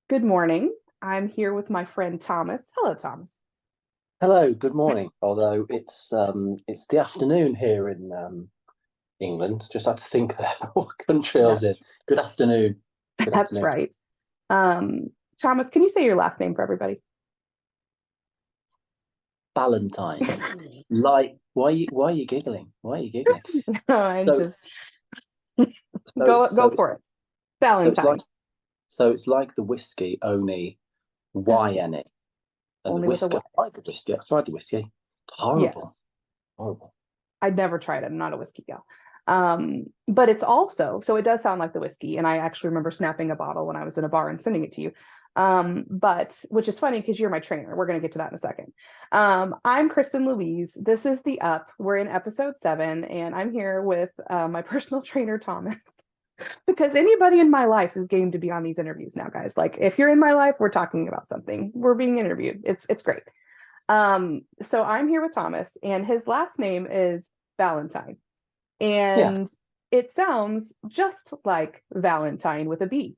Good morning. I'm here with my friend Thomas. Hello, Thomas. Hello, good morning. Although it's the afternoon here in England. Just had to think there what country I was in. That's Good afternoon. Good that's afternoon. right. Um, Thomas, can you say your last name for everybody? Ballantyne. Like, why are you giggling? Why are you giggling? No, I'm So just it's go for it. so it's like Valentine, so it's like the whiskey, only YN and the only with a whiskey. Y. I like the whiskey. I've tried the whiskey. Yes, Horrible. Horrible. I'd never tried it. I'm not a whiskey gal. But it's also, so it does sound like the whiskey, and I actually remember snapping a bottle when I was in a bar and sending it to you. But which is funny because you're my trainer. We're going to get to that in a second. I'm Kristin Louise. This is the Up. We're in episode 7, and I'm here with my personal trainer, Thomas, because anybody in my life is game to be on these interviews now, guys. Like, if you're in my life, we're talking about something. We're being interviewed. It's great. So I'm here with Thomas, and his last name is Ballantyne. Yeah. And it sounds just like Valentine with a B.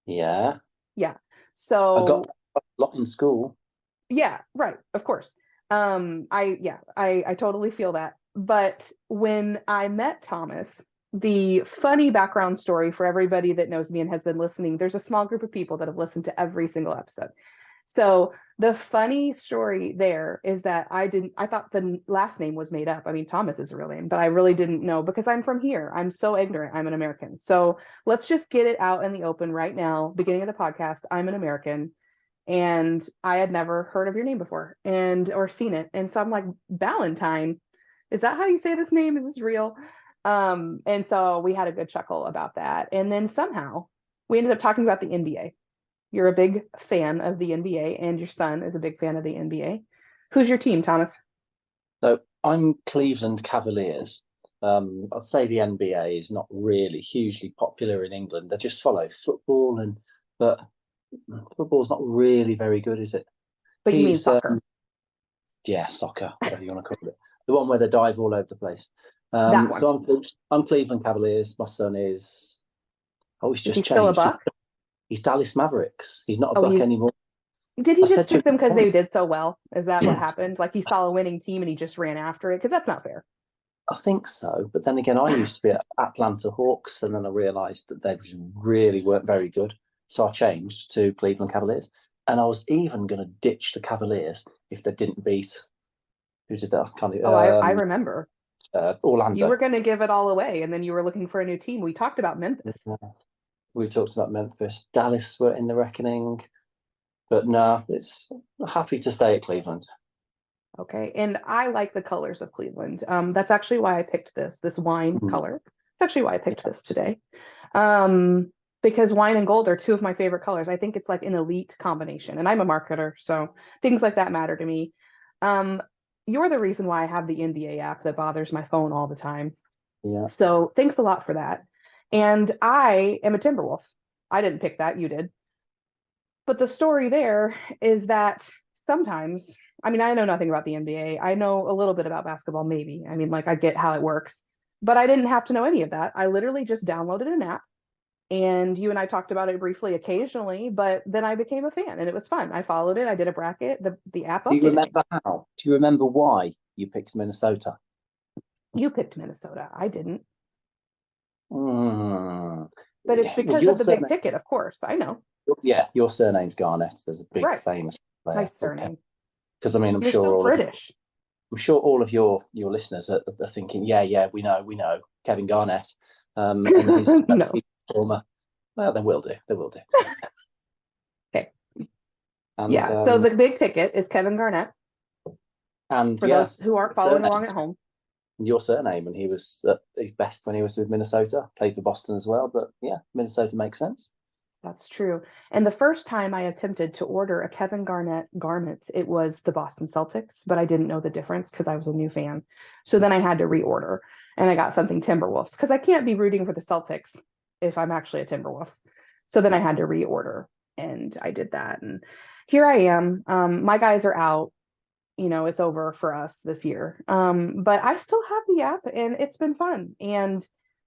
Yeah. Yeah. I got So a lot in school. yeah, right, of course. I totally feel that. But when I met Thomas, the funny background story for everybody that knows me and has been listening, there's a small group of people that have listened to every single episode. So the funny story there is that I thought the last name was made up. I mean, Thomas is a real name, but I really didn't know because I'm from here. I'm so ignorant. I'm an American. So let's just get it out in the open right now. Beginning of the podcast, I'm an American, and I had never heard of your name before and or seen it. And so I'm like, Ballantyne, is that how you say this name? Is this real? And so we had a good chuckle about that. And then somehow we ended up talking about the NBA. You're a big fan of the NBA, and your son is a big fan of the NBA. Who's your team, Thomas? So I'm Cleveland Cavaliers. I'd say the NBA is not really hugely popular in England. They just follow football, but football's not really very good, is it? But you mean He's soccer. yeah, soccer, whatever you want to call it, the one where they dive all over the place. That one. So I'm Cleveland Cavaliers. My son is he's Is he just still a changed. Buck? He's Dallas Mavericks. He's not a Oh, Buck he's anymore. did I he just said to pick them because him, they did so well? Is that what happened? Like he saw a winning team and he just ran after it? Because that's not fair. I think so. But then again, I used to be at Atlanta Hawks, and then I realised that they really weren't very good. So I changed to Cleveland Cavaliers. And I was even going to ditch the Cavaliers if they didn't beat, who did that? Kind Oh, I of remember. You Orlando. were going to give it all away, and then you were looking for a new team. We talked about Memphis. Yeah. We talked about Memphis. Dallas were in the reckoning. But no, it's happy to stay at Cleveland. Okay. And I like the colors of Cleveland. That's actually why I picked this wine Mhm. color. It's actually why I Yeah. picked this today. Um, because wine and gold are two of my favorite colors. I think it's like an elite combination. And I'm a marketer, so things like that matter to me. Um, you're the reason why I have the NBA app that bothers my phone all the time. Yeah. So thanks a lot for that. And I am a Timberwolf. I didn't pick that, you did. But the story there is that sometimes, I mean, I know nothing about the NBA. I know a little bit about basketball, maybe. I mean, like, I get how it works, but I didn't have to know any of that. I literally just downloaded an app, and you and I talked about it briefly occasionally, but then I became a fan and it was fun. I followed it. I did a bracket. The app Do you updated me. remember how? Do you remember why you picked Minnesota? You picked Minnesota. I didn't, Mm. but it's Well, because your of the big surname, ticket, of course. I know. yeah, your surname's Garnett. There's a big Right. famous player Nice called Kevin. surname. Because I mean, You're so British. I'm sure all of your listeners are thinking, yeah, yeah, we know Kevin Garnett, and No. his former. Well, they will do, they will do. Okay. And Yeah. So the big ticket is Kevin Garnett. For those yes, who aren't following along surnames. at home. Your surname, and he was at his best when he was with Minnesota. Played for Boston as well, but yeah, Minnesota makes sense. That's true. And the first time I attempted to order a Kevin Garnett garment, it was the Boston Celtics, but I didn't know the difference because I was a new fan. So then I had to reorder, and I got something Timberwolves because I can't be rooting for the Celtics if I'm actually a Timberwolf. So then I Yeah. had to reorder, and I did that. And here I am. My guys are out. It's over for us this year. But I still have the app, and it's been fun. And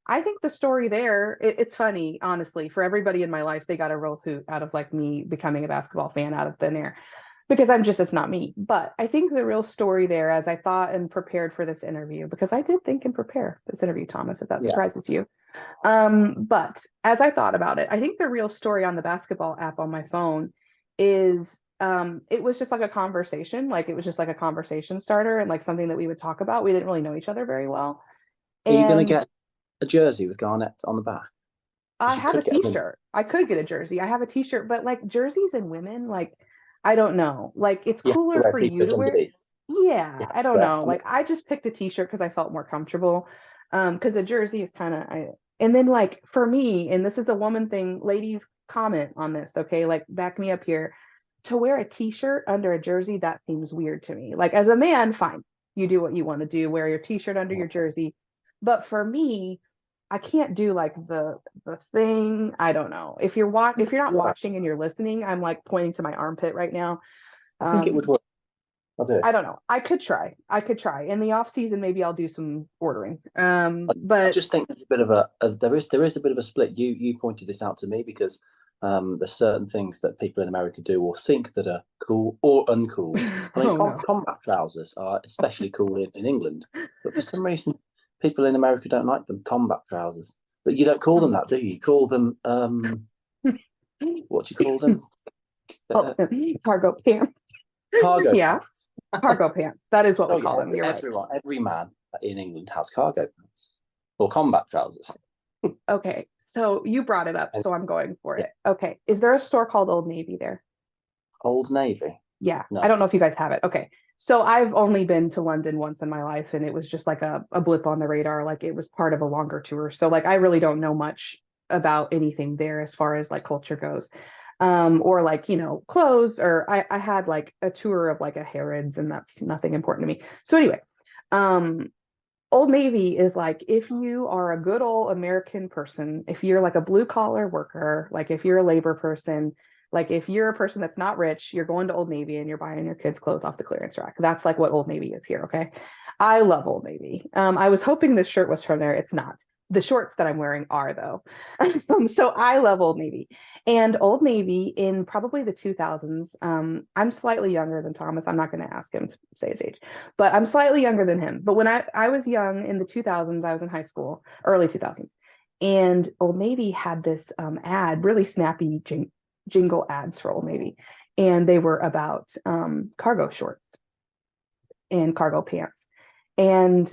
I think the story there, it's funny, honestly, for everybody in my life, they got a real hoot out of like me becoming a basketball fan out of thin air because it's not me. But I think the real story there, as I thought and prepared for this interview, because I did think and prepare this interview, Thomas, if that Yeah. surprises you. But as I thought about it, I think the real story on the basketball app on my phone is it was just like a conversation, like it was just like a conversation starter and like something that we would talk about. We didn't really know each other very well. Are you going to And get a jersey with Garnett on the back? I Because you have a could get them. t-shirt. I could get a jersey. I have a t-shirt, but like jerseys and women, like I don't know. Like it's You have to cooler wear for you t-shirts to wear. underneath. You Yeah, have I to don't wear. know. Like I just picked a t-shirt because I felt more comfortable. Because a jersey is kind of and then like for me, and this is a woman thing, ladies comment on this, okay? Like back me up here. To wear a t-shirt under a jersey, that seems weird to me. Like as a man, fine. You do what you want to do, wear your t-shirt under your jersey. But for me, I can't do like the thing. I don't know. If you're not Yeah, watching and you're listening, I'm like pointing to my armpit right now. I think it would Um, work. I do. I don't know. I could try. I could try. In the off season, maybe I'll do some ordering. I But just think there's a bit of there is a bit of a split. You pointed this out to me because there's certain things that people in America do or think that are cool or uncool. I mean, oh no. combat trousers are especially cool in England, but for some reason, people in America don't like them. Combat trousers, but you don't call them that, do you? You call them what do you call them? Oh, Uh, cargo pants. cargo Yeah, pants. cargo pants. That is what Oh we yeah, call them. You're right. every man in England has cargo pants or combat trousers. Okay, so you brought it up, And so I'm going for yeah, it. Okay, is there a store called Old Navy there? Old Navy. Yeah, I No. don't know if you guys have it. Okay, so I've only been to London once in my life, and it was just like a blip on the radar. Like it was part of a longer tour, so like I really don't know much about anything there as far as like culture goes, or like clothes. Or I had like a tour of like a Harrods, and that's nothing important to me. So anyway, um, Old Navy is like if you are a good old American person, if you're like a blue collar worker, like if you're a labor person, like if you're a person that's not rich, you're going to Old Navy and you're buying your kids' clothes off the clearance rack. That's like what Old Navy is here. Okay. I love Old Navy. I was hoping this shirt was from there. It's not. The shorts that I'm wearing are though. So I love Old Navy. And Old Navy in probably the 2000s. I'm slightly younger than Thomas. I'm not going to ask him to say his age, but I'm slightly younger than him. But when I was young in the 2000s, I was in high school, early 2000s, and Old Navy had this ad, really snappy jingle ads for Old Navy, and they were about cargo shorts and cargo pants, and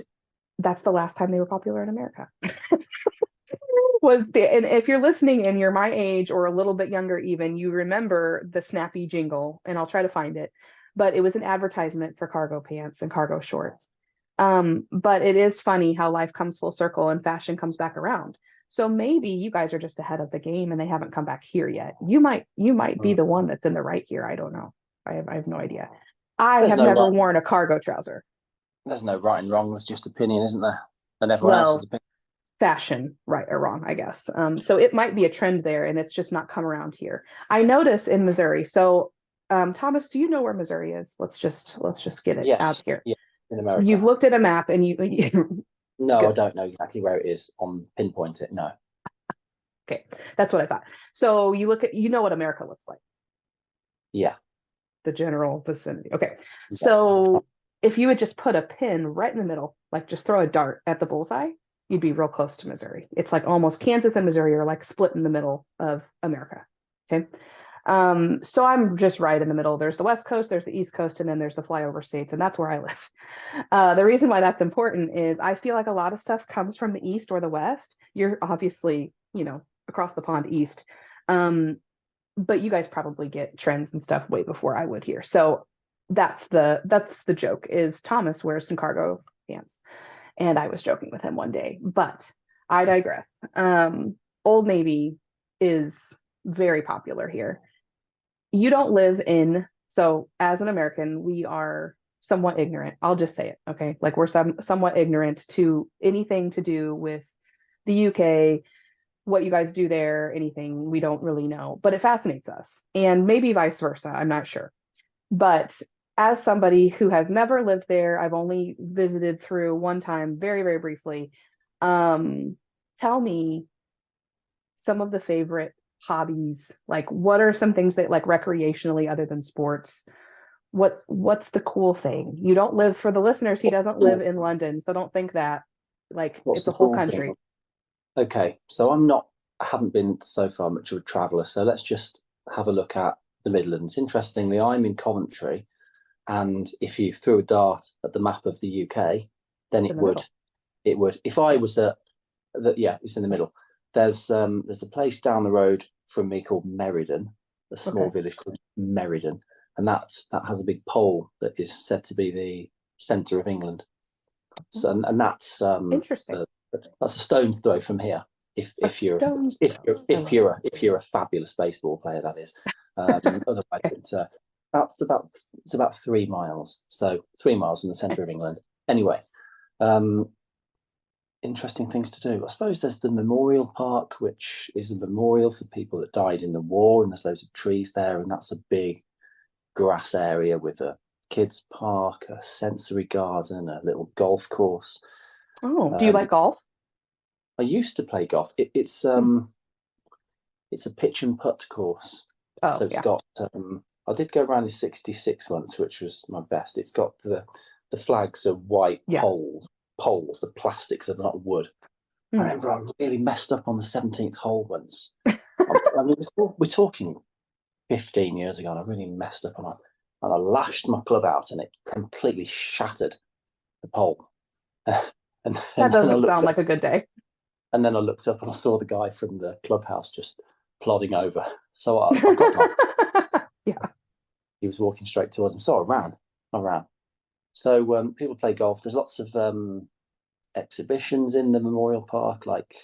that's the last time they were popular in America. And if you're listening and you're my age or a little bit younger even, you remember the snappy jingle, and I'll try to find it, but it was an advertisement for cargo pants and cargo shorts. But it is funny how life comes full circle and fashion comes back around. So maybe you guys are just ahead of the game and they haven't come back here yet. You might be Mm. the one that's in the right here. I don't know. I have no idea. I There's have no never right. worn a cargo trouser. There's no right and wrong. There's just opinion, isn't there? And everyone else's Well, opinion. fashion, right or wrong, I guess. So it might be a trend there, and it's just not come around here. I notice in Missouri. So, Thomas, do you know where Missouri is? Let's just get it out Yes. here. Yeah. In You've America. looked at a map, and you No, I good. don't know exactly where it is on pinpoint it. No. Okay, that's what I thought. So you know what America looks like, Yeah. the general vicinity. Okay, Yeah. so if you would just put a pin right in the middle, like just throw a dart at the bullseye, you'd be real close to Missouri. It's like almost Kansas and Missouri are like split in the middle of America. Okay. So I'm just right in the middle. There's the West Coast, there's the East Coast, and then there's the flyover states, and that's where I live. The reason why that's important is I feel like a lot of stuff comes from the East or the West. You're obviously, across the pond East. Um, but you guys probably get trends and stuff way before I would here. So that's the joke is Thomas wears some cargo pants. And I was joking with him one day, but I digress. Old Navy is very popular here. You don't live in, so as an American, we are somewhat ignorant. I'll just say it, okay? Like we're somewhat ignorant to anything to do with the UK, what you guys do there, anything we don't really know, but it fascinates us. And maybe vice versa, I'm not sure. But as somebody who has never lived there, I've only visited through one time, very, very briefly. Um, tell me some of the favorite hobbies. Like, what are some things that, like, recreationally other than sports? What's the cool thing? You don't live, for the listeners, he doesn't live in London, so don't think that. Like, What's it's the a whole cool country. thing? Okay, so I haven't been so far much of a traveller, so let's just have a look at the Midlands. Interestingly, I'm in Coventry, and if you threw a dart at the map of the UK, then It's in the middle. it would. If I was yeah, it's in the middle. There's a place down the road from me called Meriden, a small Okay. village called Meriden, and that has a big pole that is said to be the centre of England. So, and that's Interesting. that's a stone's throw from here. If you're Stone's throw. if you're a fabulous baseball player, that is. Otherwise, Okay. it's about 3 miles. So 3 miles in the centre of England. Anyway, interesting things to do. I suppose there's the Memorial Park, which is a memorial for people that died in the war, and there's loads of trees there, and that's a big grass area with a kids park, a sensory garden, a little golf course. Oh, do you like golf? I used to play golf. It's a pitch and putt course, Oh, so it's yeah. got. I did go around in 66 once, which was my best. It's got the flags are white Yeah. poles. The plastics are not wood. I remember I really messed up on the 17th hole once. I mean, we're talking 15 years ago, and I really messed up on it. And I lashed my club out, and it completely shattered the pole. And That doesn't sound like a good day. And then I looked up and I saw the guy from the clubhouse just plodding over. So I got my. Yeah. He was walking straight towards him. So I ran. So people play golf. There's lots of exhibitions in the Memorial Park, like,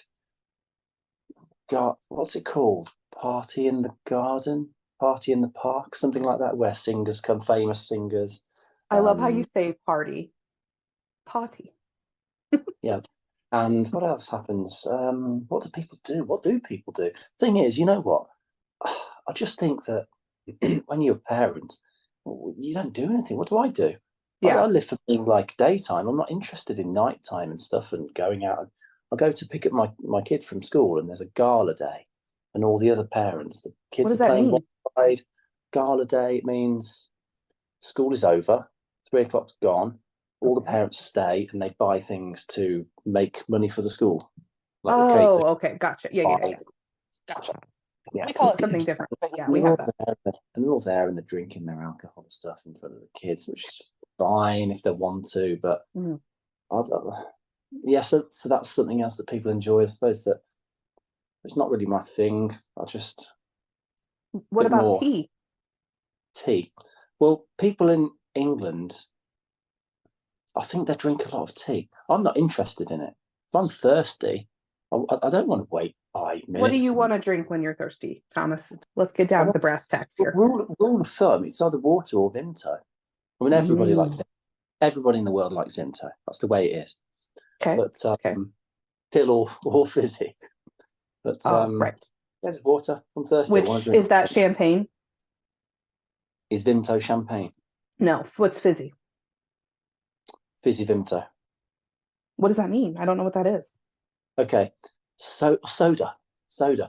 what's it called? Party in the Garden? Party in the Park? Something like that, where singers come, famous singers. I love how you say party. Party. Yeah. And what else happens? What do people do? What do people do? Thing is, you know what? I just think that when you're a parent, you don't do anything. What do I do? Yeah. I live for being like daytime. I'm not interested in nighttime and stuff and going out. I'll go to pick up my kid from school, and there's a gala day, and all the other parents, the What kids does are that playing mean? one side. Gala day, it means school is over, 3 o'clock's gone. All the parents stay and they buy things to make money for the school, like the cake. Oh, okay. Gotcha. Yeah. Gotcha. Yeah. We call it something different, but yeah, And we they're have all that. there, and they're all there, and they're drinking their alcohol and stuff in front of the kids, which is fine if they want to, but yeah. So that's something else that people enjoy. I suppose that it's not really my thing. I just What bit about more tea? tea. Well, people in England, I think they drink a lot of tea. I'm not interested in it. If I'm thirsty, I don't want to wait 5 minutes. What do you want to drink when you're thirsty, Thomas? Let's get down to the brass tacks here. Rule of thumb, it's either water or Vimto. I mean, everybody likes it. Everybody in the world likes Vimto. That's the way it is. Okay. But still all fizzy. But right. There's water. I'm thirsty. Which I want to drink. is that champagne? Is Vimto champagne? No. What's fizzy? Fizzy Vimto. What does that mean? I don't know what that is. Okay. So soda.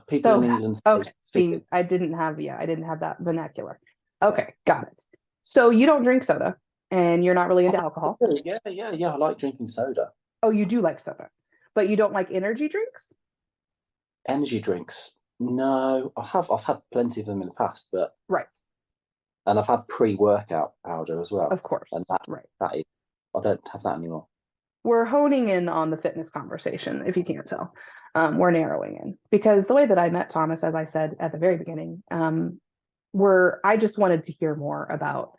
People in England. Okay. See, I didn't have that vernacular. Okay, got it. So you don't drink soda, and you're not really into alcohol. Yeah. I like drinking soda. Oh, you do like soda, but you don't like energy drinks? Energy drinks? No, I've had plenty of them in the past, but right. And I've had pre-workout powder as well. Of course. And that is, I don't have that anymore. We're honing in on the fitness conversation, if you can't tell. We're narrowing in, because the way that I met Thomas, as I said at the very beginning, I just wanted to hear more about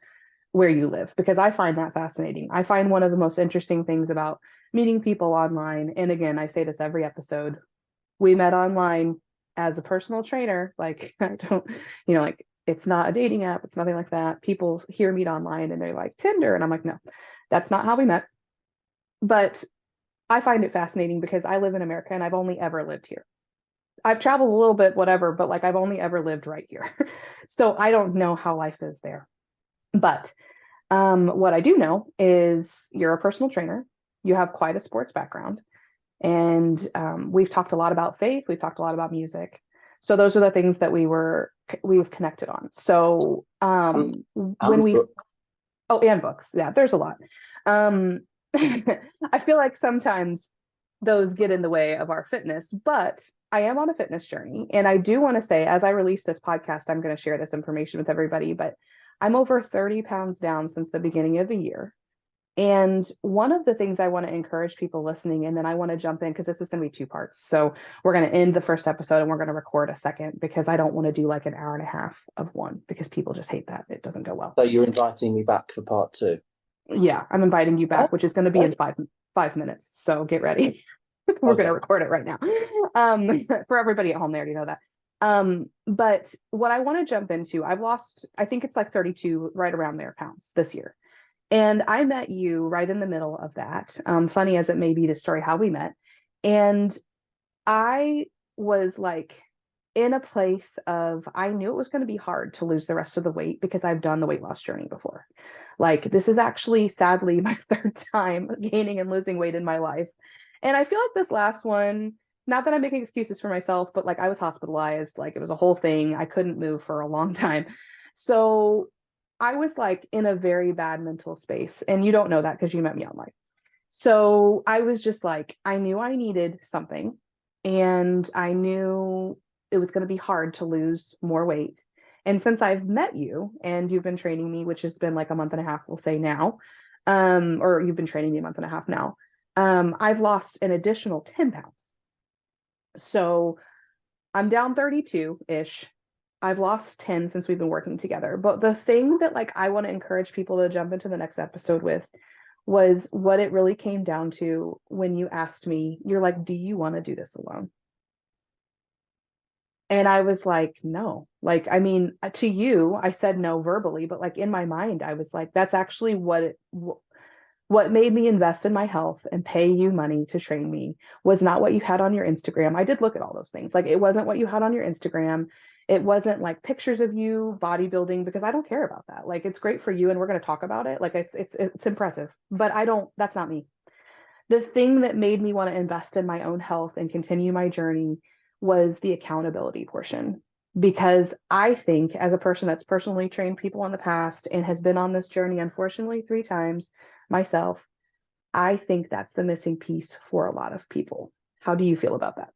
where you live, because I find that fascinating. I find one of the most interesting things about meeting people online, and again, I say this every episode, we met online as a personal trainer. Like, I don't, like, it's not a dating app. It's nothing like that. People hear meet online and they're like, Tinder. And I'm like, no, that's not how we met. But I find it fascinating because I live in America and I've only ever lived here. I've traveled a little bit, whatever, but like, I've only ever lived right here. So I don't know how life is there. But what I do know is you're a personal trainer. You have quite a sports background. And we've talked a lot about faith. We've talked a lot about music. So those are the things that we've connected on. So when we, book. oh, and books. Yeah, there's a lot. I feel like sometimes those get in the way of our fitness, but I am on a fitness journey. And I do want to say, as I release this podcast, I'm going to share this information with everybody, but I'm over 30 pounds down since the beginning of the year. And one of the things I want to encourage people listening, and then I want to jump in because this is going to be two parts. So we're going to end the first episode and we're going to record a second because I don't want to do like an hour and a half of one because people just hate that. It doesn't go well. So you're inviting me back for part 2? Yeah, I'm inviting you back, which is going to be in Okay. 5 minutes. So get ready. We're going to record it right now. For everybody at home, they already know that. But what I want to jump into, I've lost, I think it's like 32, right around there, pounds this year. And I met you right in the middle of that. Funny as it may be, the story how we met. And I was like in a place of, I knew it was going to be hard to lose the rest of the weight because I've done the weight loss journey before. Like this is actually sadly my third time gaining and losing weight in my life. And I feel like this last one, not that I'm making excuses for myself, but like I was hospitalized, like it was a whole thing. I couldn't move for a long time. So I was like in a very bad mental space. And you don't know that because you met me online. So I was just like, I knew I needed something. And I knew it was going to be hard to lose more weight. And since I've met you and you've been training me, which has been like a month and a half, we'll say now, or you've been training me a month and a half now, I've lost an additional 10 pounds. So I'm down 32-ish. I've lost 10 since we've been working together. But the thing that like I want to encourage people to jump into the next episode with was what it really came down to when you asked me, you're like, do you want to do this alone? And I was like, no. Like, I mean, to you, I said no verbally, but like in my mind, I was like, that's actually what made me invest in my health and pay you money to train me was not what you had on your Instagram. I did look at all those things. Like it wasn't what you had on your Instagram. It wasn't like pictures of you bodybuilding because I don't care about that. Like it's great for you and we're going to talk about it. Like it's impressive, but that's not me. The thing that made me want to invest in my own health and continue my journey was the accountability portion. Because I think, as a person that's personally trained people in the past and has been on this journey, unfortunately, 3 times myself, I think that's the missing piece for a lot of people. How do you feel about that?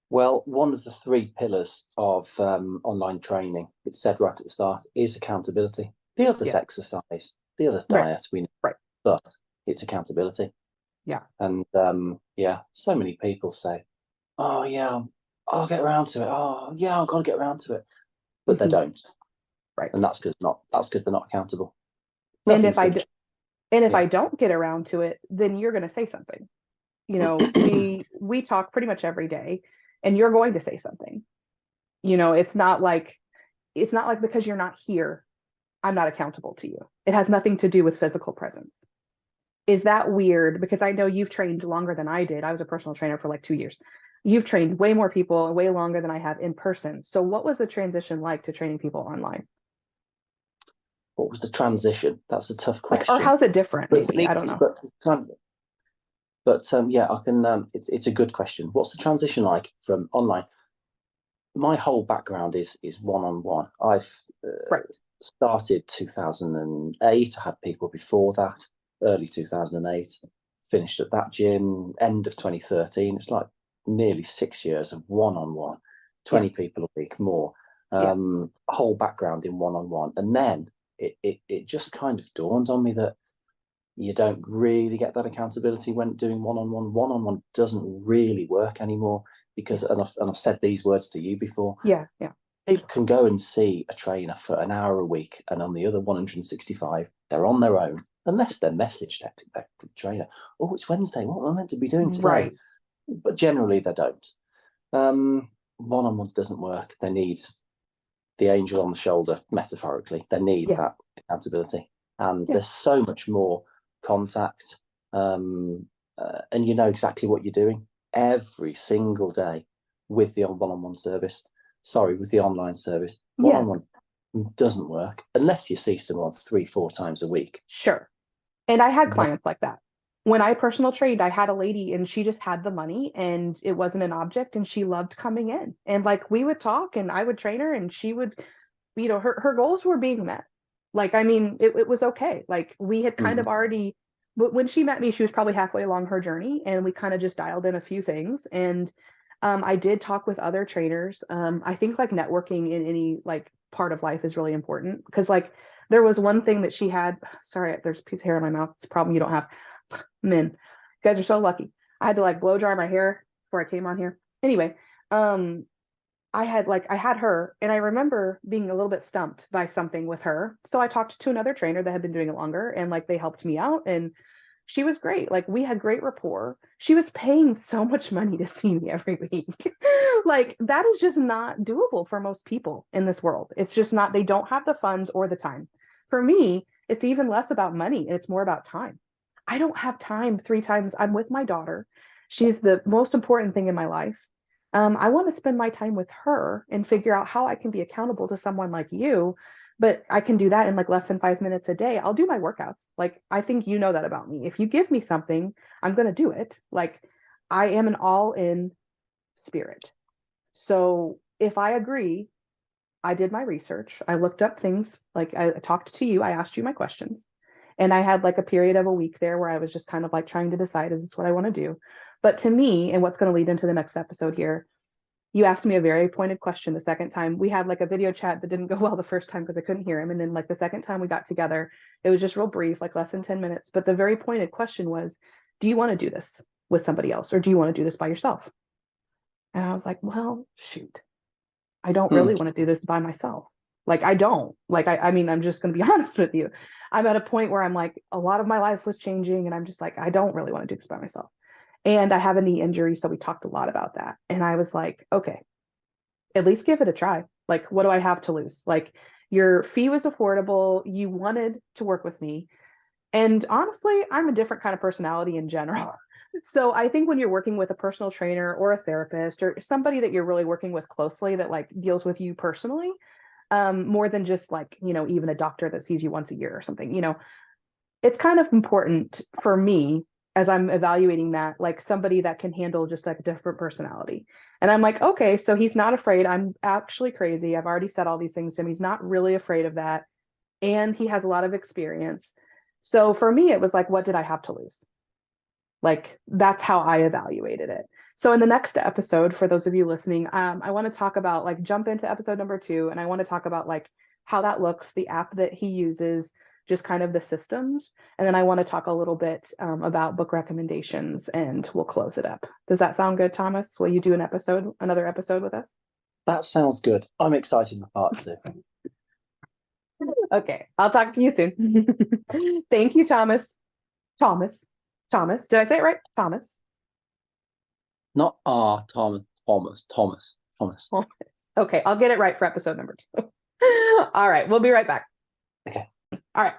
Well, one of the 3 pillars of online training, it's said right at the start, is accountability. The other's exercise, the other's diet, we know, right. But it's accountability. Yeah. And so many people say, oh yeah, I'll get around to it. Oh yeah, I've got to get around to it. But they don't. Right. And that's because they're not accountable. And if I don't get around to it, then you're going to say something. You know, we talk pretty much every day and you're going to say something. You know, it's not like because you're not here, I'm not accountable to you. It has nothing to do with physical presence. Is that weird? Because I know you've trained longer than I did. I was a personal trainer for like 2 years. You've trained way more people, way longer than I have in person. So what was the transition like to training people online? What was the transition? That's a tough question. Like, or how's it different? Maybe I don't know. But I can. It's a good question. What's the transition like from online? My whole background is one-on-one. I've started 2008. I had people before that, early 2008. Finished at that gym end of 2013. It's like nearly 6 years of one-on-one, 20 people a week more. Whole background in one-on-one, and then it just kind of dawned on me that you don't really get that accountability when doing one-on-one. One-on-one doesn't really work anymore because, and I've said these words to you before. Yeah. People can go and see a trainer for an hour a week, and on the other 165, they're on their own, unless they're messaged the trainer. Oh, it's Wednesday. What am I meant to be doing today? Right. But generally, they don't. One-on-one doesn't work. They need the angel on the shoulder, metaphorically. They need that accountability, and there's so much more contact, and you know exactly what you're doing every single day with the one-on-one service. Sorry, with the online service. One-on-one doesn't work unless you see someone 3-4 times a week. Sure. And I had clients like that. when I personal trained, I had a lady and she just had the money and it wasn't an object and she loved coming in. And like we would talk and I would train her and she would, her goals were being met. Like, I mean, it was okay. Like we had kind of already, when she met me, she was probably halfway along her journey and we kind of just dialed in a few things. And I did talk with other trainers. I think like networking in any like part of life is really important because like there was one thing that she had, sorry, there's a piece of hair in my mouth. It's a problem you don't have. Men, you guys are so lucky. I had to like blow dry my hair before I came on here. Anyway, I had her and I remember being a little bit stumped by something with her. So I talked to another trainer that had been doing it longer and like they helped me out and she was great. Like we had great rapport. She was paying so much money to see me every week. Like that is just not doable for most people in this world. It's just not, they don't have the funds or the time. For me, it's even less about money and it's more about time. I don't have time 3 times. I'm with my daughter. She's the most important thing in my life. I want to spend my time with her and figure out how I can be accountable to someone like you. But I can do that in like less than 5 minutes a day. I'll do my workouts. Like, I think you know that about me. If you give me something, I'm going to do it. Like, I am an all in spirit. So if I agree, I did my research. I looked up things. Like, I talked to you. I asked you my questions. And I had like a period of a week there where I was just kind of like trying to decide, is this what I want to do? But to me, and what's going to lead into the next episode here, you asked me a very pointed question the second time. We had like a video chat that didn't go well the first time because I couldn't hear him. And then like the second time we got together, it was just real brief, like less than 10 minutes. But the very pointed question was, do you want to do this with somebody else or do you want to do this by yourself? And I was like, well, shoot, I don't really want to do this by myself. Like I don't like, I mean, I'm just going to be honest with you. I'm at a point where I'm like, a lot of my life was changing and I'm just like, I don't really want to do this by myself. And I have a knee injury. So we talked a lot about that. And I was like, okay, at least give it a try. Like, what do I have to lose? Like, your fee was affordable. You wanted to work with me. And honestly, I'm a different kind of personality in general. So I think when you're working with a personal trainer or a therapist or somebody that you're really working with closely that like deals with you personally, more than just like, even a doctor that sees you once a year or something, it's kind of important for me as I'm evaluating that, like somebody that can handle just like a different personality. And I'm like, okay, so he's not afraid. I'm actually crazy. I've already said all these things to him. He's not really afraid of that. And he has a lot of experience. So for me, it was like, what did I have to lose? Like, that's how I evaluated it. So in the next episode, for those of you listening, I want to talk about like jump into episode number 2. And I want to talk about like how that looks, the app that he uses, just kind of the systems. And then I want to talk a little bit about book recommendations and we'll close it up. Does that sound good, Thomas? Will you do another episode with us? That sounds good. I'm excited for part 2. Okay, I'll talk to you soon. Thank you, Thomas. Thomas. Did I say it right? Thomas. Not Thomas. Okay, I'll get it right for episode number 2. All right, we'll be right back. Okay. All right.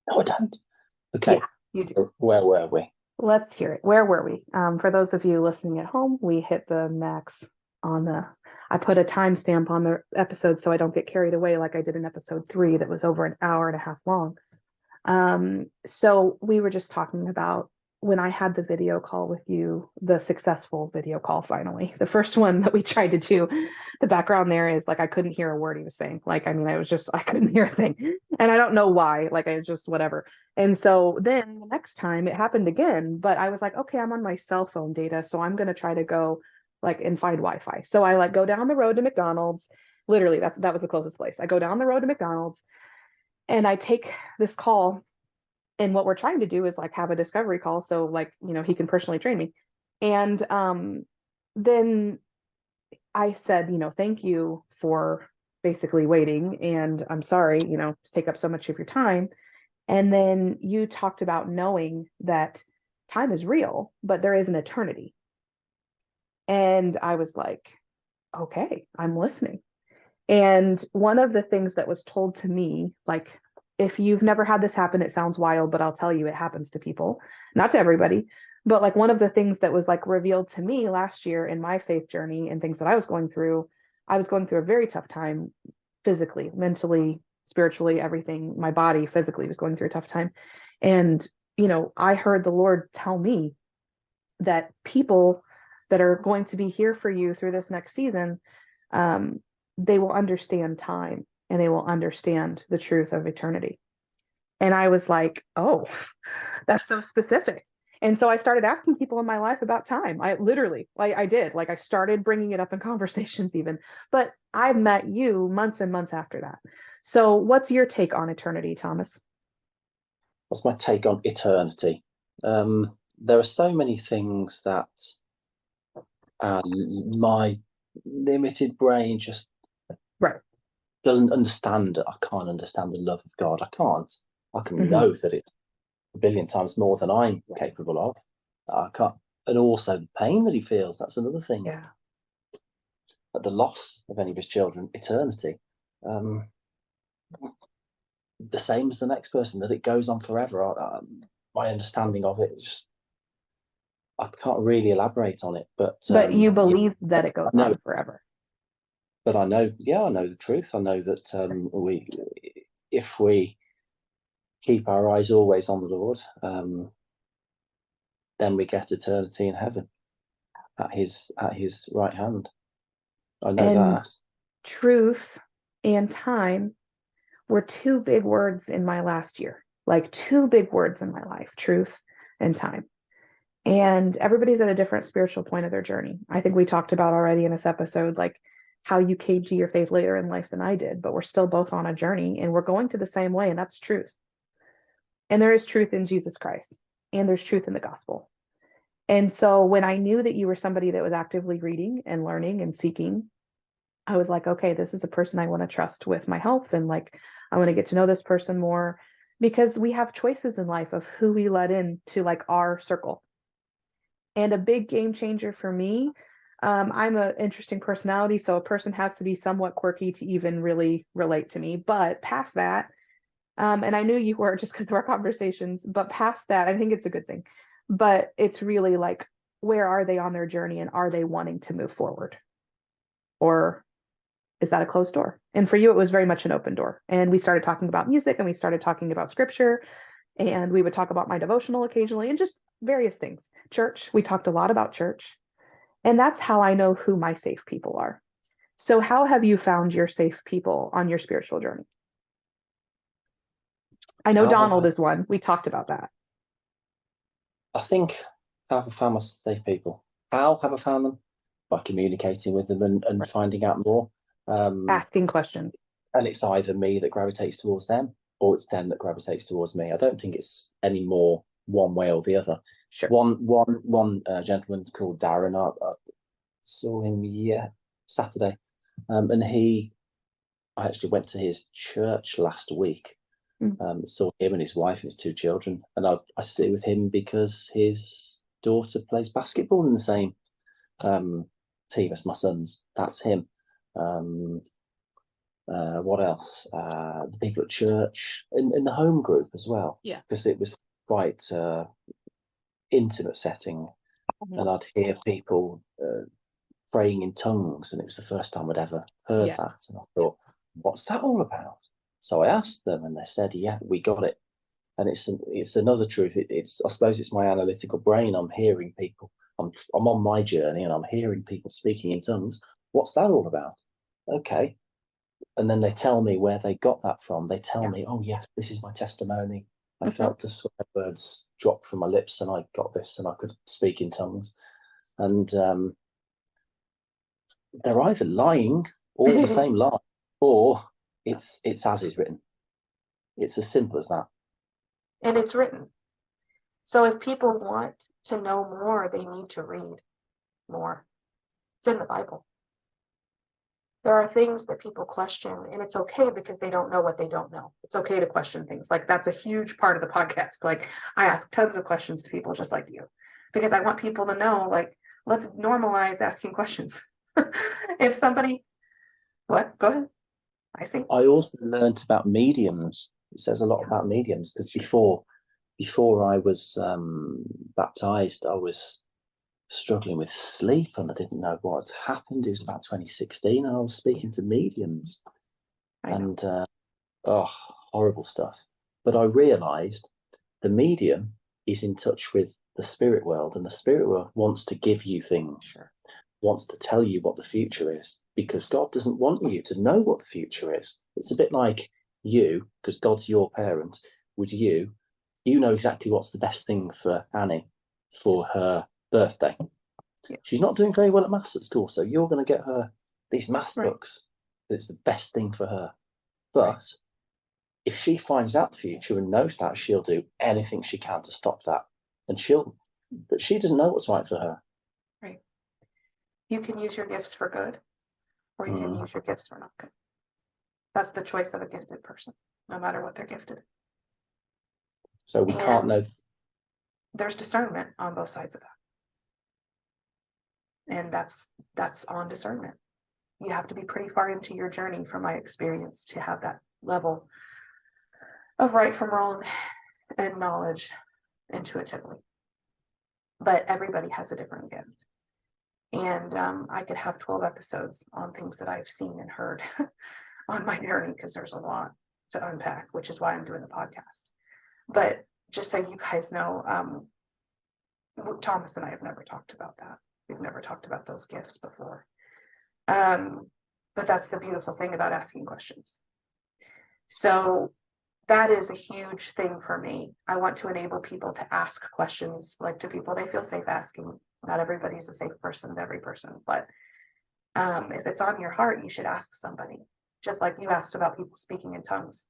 No, I don't. Okay. Yeah, you do. Where were we? Let's hear it. Where were we? For those of you listening at home, we hit the max on I put a timestamp on the episode so I don't get carried away like I did in episode 3 that was over an hour and a half long. So we were just talking about when I had the video call with you, the successful video call finally. The first one that we tried to do, the background there is like I couldn't hear a word he was saying. Like, I mean, I couldn't hear a thing. And I don't know why, like I just whatever. And so then the next time it happened again, but I was like, okay, I'm on my cell phone data, so I'm gonna try to go like and find Wi-Fi. So I like go down the road to McDonald's. Literally, that was the closest place. I go down the road to McDonald's and I take this call. And what we're trying to do is like have a discovery call. So like, he can personally train me. And then I said, thank you for basically waiting. And I'm sorry, to take up so much of your time. And then you talked about knowing that time is real, but there is an eternity. And I was like, okay, I'm listening. And one of the things that was told to me, like, if you've never had this happen, it sounds wild, but I'll tell you, it happens to people, not to everybody. But like one of the things that was like revealed to me last year in my faith journey and things that I was going through a very tough time physically, mentally, spiritually, everything. My body physically was going through a tough time. And I heard the Lord tell me that people that are going to be here for you through this next season, they will understand time and they will understand the truth of eternity. And I was like, oh, that's so specific. And so I started asking people in my life about time. I literally, like I did, like I started bringing it up in conversations even, but I met you months and months after that. So what's your take on eternity, Thomas? What's my take on eternity? There are so many things that my limited brain just Right. doesn't understand. I can't understand the love of God. I can't. I can Mm-hmm. know that it's a billion times more than I'm capable of. I can't. And also the pain that he feels. That's another thing. Yeah. At the loss of any of his children, eternity. The same as the next person, that it goes on forever. My understanding of it is just, I can't really elaborate on it, but You yeah, believe that it I goes know. on forever. But I know the truth. I know that if we keep our eyes always on the Lord, then we get eternity in heaven at His right hand. I know And that. truth and time were two big words in my last year, like two big words in my life, truth and time. And everybody's at a different spiritual point of their journey. I think we talked about already in this episode, like how you came to your faith later in life than I did, but we're still both on a journey and we're going to the same way, and that's truth. And there is truth in Jesus Christ, and there's truth in the gospel. And so when I knew that you were somebody that was actively reading and learning and seeking, I was like, okay, this is a person I want to trust with my health. And like, I want to get to know this person more, because we have choices in life of who we let into like our circle. And a big game changer for me, I'm an interesting personality, so a person has to be somewhat quirky to even really relate to me. But past that, and I knew you were just because of our conversations, but past that, I think it's a good thing. But it's really like, where are they on their journey, and are they wanting to move forward? Or is that a closed door? And for you, it was very much an open door. And we started talking about music, and we started talking about scripture, and we would talk about my devotional occasionally and just various things. Church, we talked a lot about church. And that's how I know who my safe people are. So how have you found your safe people on your spiritual journey? I know How have Donald is one. We talked about that. I think how have I found my safe people? How have I found them? By communicating with them and Right. finding out more. Asking questions. And it's either me that gravitates towards them, or it's them that gravitates towards me. I don't think it's any more one way or the other. Sure. One gentleman called Darren, I saw him Saturday, and I actually went to his church last week. Saw him and his wife and his two children, and I sit with him because his daughter plays basketball in the same team as my son's. That's him. What else? The people at church, in the home group as well. Yeah. Because it was quite intimate setting, and I'd hear people praying in tongues, and it was the first time I'd ever heard that, and I thought, what's that all about? So I asked them, and they said, yeah, we got it. And it's another truth. It's I suppose it's my analytical brain. I'm hearing people. I'm on my journey, and I'm hearing people speaking in tongues. What's that all about? Okay. And then they tell me where they got that from. They tell me, oh yes, this is my testimony. I felt the swear words drop from my lips, and I got this, and I could speak in tongues. And they're either lying, all the same lie, or it's as is written. It's as simple as that. And it's written. So if people want to know more, they need to read more. It's in the Bible. There are things that people question, and it's okay because they don't know what they don't know. It's okay to question things. Like, that's a huge part of the podcast. Like, I ask tons of questions to people just like you, because I want people to know, like, let's normalize asking questions. If somebody, what? Go ahead. I see. I also learned about mediums. It says a lot about mediums, because before I was baptized, I was struggling with sleep, and I didn't know what had happened. It was about 2016, and I was speaking to mediums, and horrible stuff. But I realised the medium is in touch with the spirit world, and the spirit world wants to give you things, Sure. wants to tell you what the future is, because God doesn't want you to know what the future is. It's a bit like you, because God's your parent, with you know exactly what's the best thing for Annie for her birthday. Yeah. She's not doing very well at maths at school, so you're going to get her these maths Right. books. It's the best thing for her. But if she finds out the future and knows that, she'll do anything she can to stop that. But she doesn't know what's right for her. Right. You can use your gifts for good, or you can use your gifts for not good. That's the choice of a gifted person, no matter what they're gifted. So we can't know. There's discernment on both sides of that. And that's on discernment. You have to be pretty far into your journey, from my experience, to have that level of right from wrong and knowledge intuitively. But everybody has a different gift. And I could have 12 episodes on things that I've seen and heard on my journey, because there's a lot to unpack, which is why I'm doing the podcast. But just so you guys know, Thomas and I have never talked about that. We've never talked about those gifts before. But that's the beautiful thing about asking questions. So that is a huge thing for me. I want to enable people to ask questions, like, to people they feel safe asking. Not everybody's a safe person to every person, but if it's on your heart, you should ask somebody. Just like you asked about people speaking in tongues.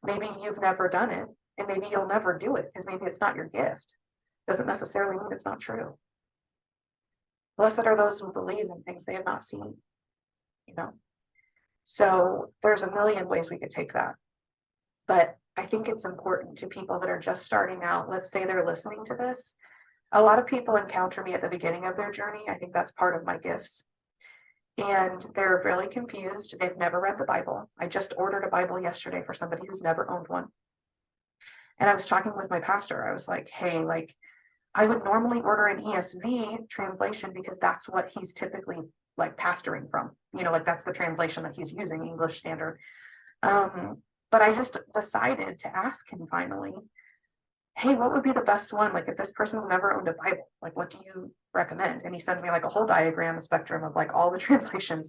Maybe you've never done it, and maybe you'll never do it, because maybe it's not your gift. Doesn't necessarily mean it's not true. Blessed are those who believe in things they have not seen, you know? So there's a million ways we could take that. But I think it's important to people that are just starting out. Let's say they're listening to this. A lot of people encounter me at the beginning of their journey. I think that's part of my gifts. And they're really confused. They've never read the Bible. I just ordered a Bible yesterday for somebody who's never owned one. And I was talking with my pastor. I was like, hey, like, I would normally order an ESV translation, because that's what he's typically like pastoring from. You know, like, that's the translation that he's using, English Standard. But I just decided to ask him finally, hey, what would be the best one? Like, if this person's never owned a Bible, like, what do you recommend? And he sends me like a whole diagram, a spectrum of like all the translations.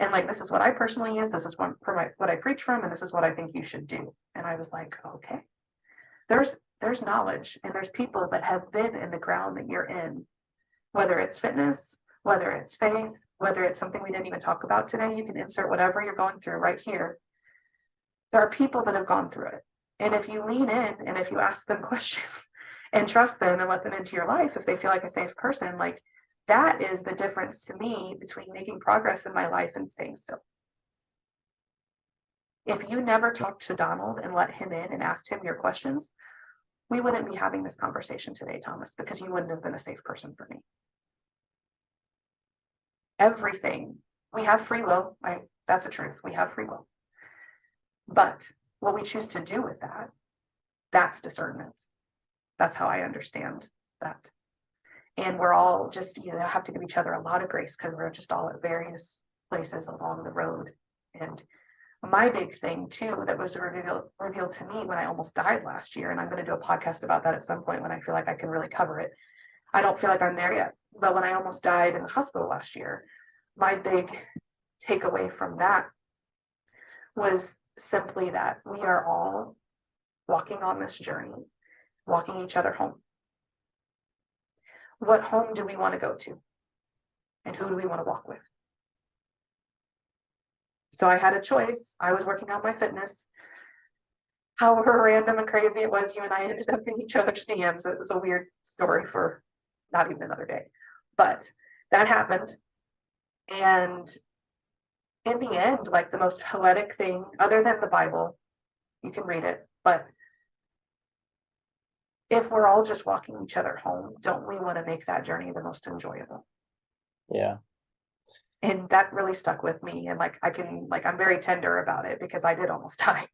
And like, this is what I personally use. This is one for what I preach from. And this is what I think you should do. And I was like, okay, there's knowledge, and there's people that have been in the ground that you're in, whether it's fitness, whether it's faith, whether it's something we didn't even talk about today. You can insert whatever you're going through right here. There are people that have gone through it. And if you lean in, and if you ask them questions and trust them and let them into your life, if they feel like a safe person, like, that is the difference to me between making progress in my life and staying still. If you never talked to Donald and let him in and asked him your questions, we wouldn't be having this conversation today, Thomas, because you wouldn't have been a safe person for me. Everything. We have free will. That's a truth. We have free will. But what we choose to do with that, that's discernment. That's how I understand that. And we're all just, have to give each other a lot of grace, because we're just all at various places along the road. And my big thing too, that was revealed to me when I almost died last year, and I'm going to do a podcast about that at some point when I feel like I can really cover it. I don't feel like I'm there yet, but when I almost died in the hospital last year, my big takeaway from that was simply that we are all walking on this journey, walking each other home. What home do we want to go to? And who do we want to walk with? So I had a choice. I was working on my fitness. However random and crazy it was, you and I ended up in each other's DMs. It was a weird story for not even another day. But that happened. And in the end, like, the most poetic thing, other than the Bible, you can read it, but if we're all just walking each other home, don't we want to make that journey the most enjoyable? Yeah. And that really stuck with me. And like, I'm very tender about it, because I did almost die.